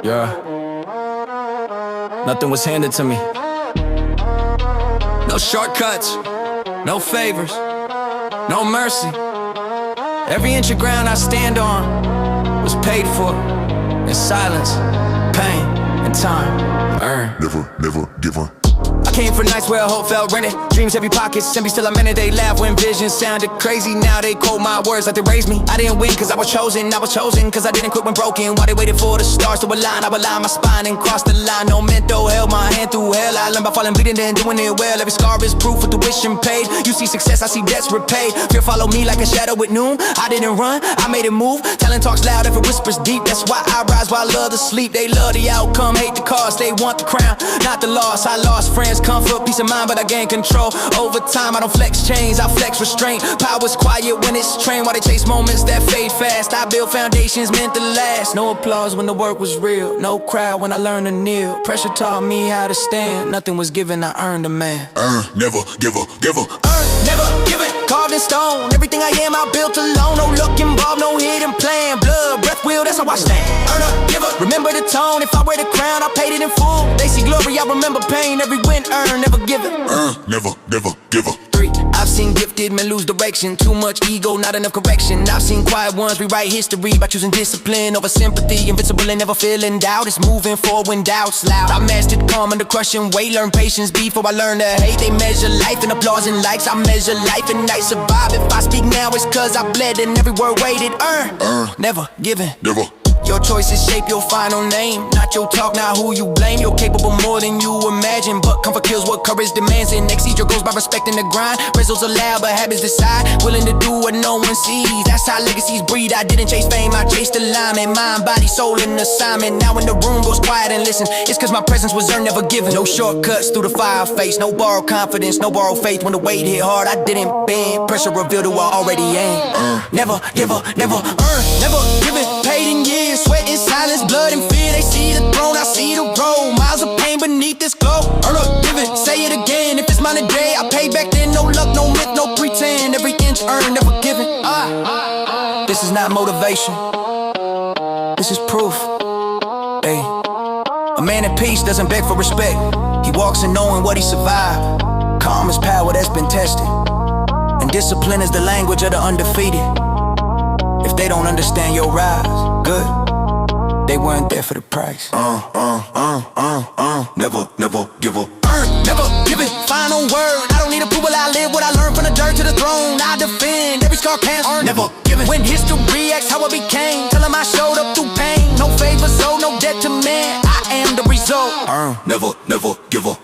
Yeah. Nothing was handed to me. No shortcuts, no favors, no mercy. Every inch of ground I stand on was paid for in silence, pain, and time earned. Never give up. I came from nights where hope felt rented. Dreams heavy pockets, empty still I'm in it. They laugh when visions sounded crazy. Now they quote my words like they raised me. I didn't win cause I was chosen cause I didn't quit when broken. While they waited for the stars to align, I would line my spine and cross the line. No mental held my hand through hell. I learned by falling, bleeding, then doing it well. Every scar is proof of tuition paid. You see success, I see debts repaid. Fear follow me like a shadow at noon. I didn't run, I made it move. Talent talks loud if it whispers deep. That's why I rise while others sleep. They love the outcome, hate the cost. They want the crown, not the loss. I lost friends, comfort, peace of mind, but I gained control. Over time, I don't flex chains, I flex restraint. Power's quiet when it's trained, while they chase moments that fade fast. I build foundations meant to last. No applause when the work was real, no crowd when I learned to kneel. Pressure taught me how to stand. Nothing was given, I earned a man. Never give up. Never given, carved in stone. Everything I am, I built alone. No luck involved, no hidden plan. Blood, breath, will, that's how I stand. Give up, remember the tone. If I wear the crown, I paid it in full. They see glory, I remember pain. Every win earned, never given. Never give up. 3, I've seen gifted men lose direction. Too much ego, not enough correction. I've seen quiet ones rewrite history by choosing discipline over sympathy. Invincible and never feeling doubt. It's moving forward when doubt's loud. I mastered calm under crushing weight. Learned patience before I learned to hate. They measure life in applause and likes. I measure life and I survive. If I speak now, it's cause I bled and every word weighted. Never given. Never. Your choices shape your final name. Not your talk, not who you blame. You're capable more than you imagine, but comfort kills what courage demands. And exceed your goals by respecting the grind. Results allow, but habits decide. Willing to do what no one sees. That's how legacies breed. I didn't chase fame, I chased alignment. Mind, body, soul, and assignment. Now when the room goes quiet and listen, it's cause my presence was earned, never given. No shortcuts through the fire face. No borrowed confidence, no borrowed faith. When the weight hit hard, I didn't bend. Pressure revealed who I already am. Never give up, never never given. Paid in years. Sweat in silence, blood and fear. They see the throne, I see the road. Miles of pain beneath this glow. Earn up, give it, say it again. If it's mine today, I pay back then. No luck, no myth, no pretend. Every inch earned, never given. This is not motivation. This is proof. Hey, a man at peace doesn't beg for respect. He walks in knowing what he survived. Calm is power that's been tested, and discipline is the language of the undefeated. If they don't understand your rise, good, they weren't there for the price. Never give up. Never give it, final word. I don't need approval, I live what I learned. From the dirt to the throne, I defend. Every scar counts, never given. When history asks how I became, tell them I showed up through pain. No favors, so no debt to man, I am the result. Never give up.